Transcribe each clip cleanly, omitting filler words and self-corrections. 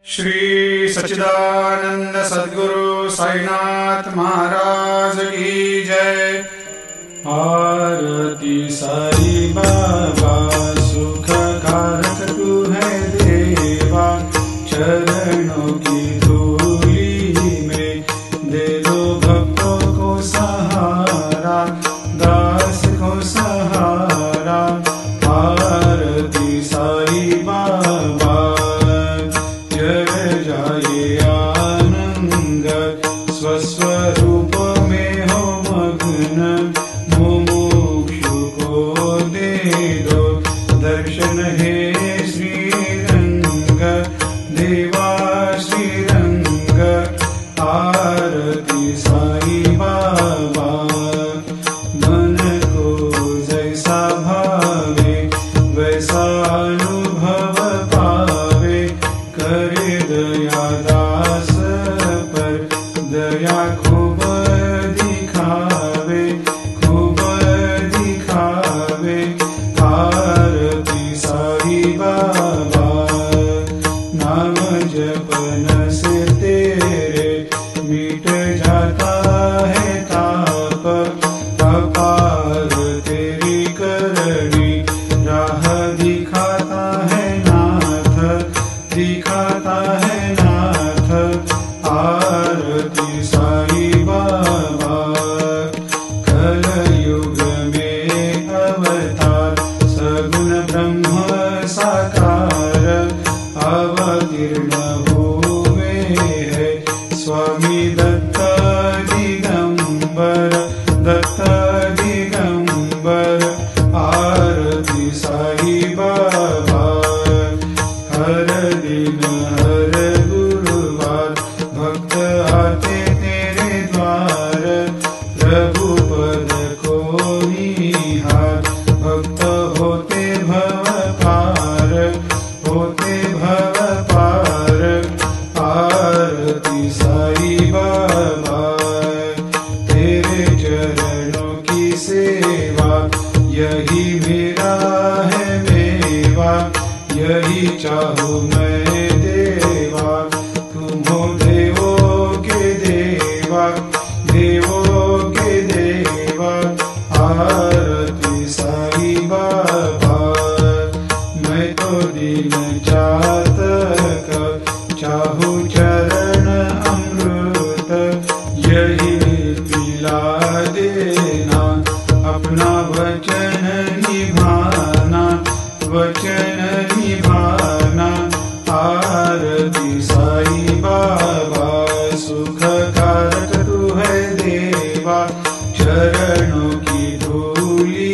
श्री सच्चिदानंद सद्गुरु साईनाथ महाराज की जय। आरती साई बाबा सुख कारक तू है देवा, चरणों की धूली में दे दो भक्तों को सहारा, दास को सहारा। आरती साई बाबा जय जाए आनंद, स्वस्वरूप में हो मग्न, मुमुक्षु को दे दो दर्शन हे श्रीरंग, देवा श्रीरंग। आरती साई बाबा मन को जैसा भावे वैसा अनुभव पावे, करे दया दास पर दया खूब दिखावे, खूब दिखावे। आरती साई बाबा नाम जपन से तेरे मिट जाता है ताप, अपार तेरी करनी राह दिखाता है नाथ, दिखाता है नाथ। आरती साई बाबा कलयुग में अवतार, सगुण ब्रह्म साकार, अवतीर्ण हुए है स्वामी दत्त दिगंबर, दत्त दिगंबर। आरती साई बाबा हर दिन हर गुरुवार भक्त आते तेरे द्वार, प्रभु पद को निहार, भक्त होते भव पार, होते भव पार। आरती साई बाबा तेरे चरणों की सेवा, यही मेरा है मेवा, यही चाहूँ मैं देवा। तुम हो देवों के देवा, देवों के देवा। आरती साई बाबा मैं तो दीन चातक, चाहूँ चरण अमृत, यही पिला देना, अपना वचन निभाना, वचन निभाना। आरती साई बाबा सुख कारक तू है देवा, चरणों की धूली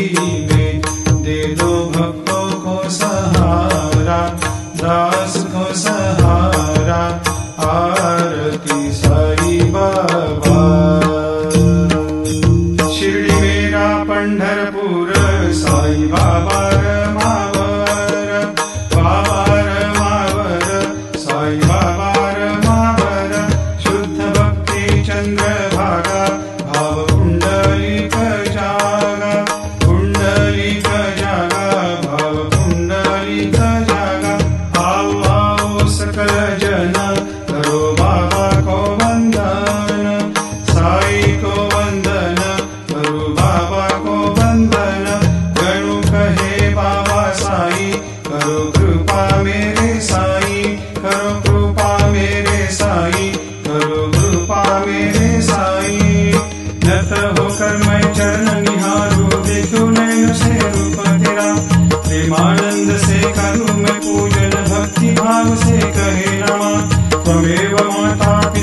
में दे दो भक्तों को सहारा, दास को सहारा। आरती साई बाबा शिर्डी मेरा पंढरपूर, साई बाबा रमावर, बाबा रमावर, साई बाबा रमावर। शुद्ध भक्ति चंद्रभागा, भाव पुंडलिक जागा, पुंडलिक जागा, भाव पुंडलिक जागा। आओ आओ सकल जन करो बाबा को वंदन, साई को वंदन, करो बाबा को वंदन। गणु कहे बाबा साई, करो कृपा मेरे साई, करो कृपा मेरे साई, करो कृपा मेरे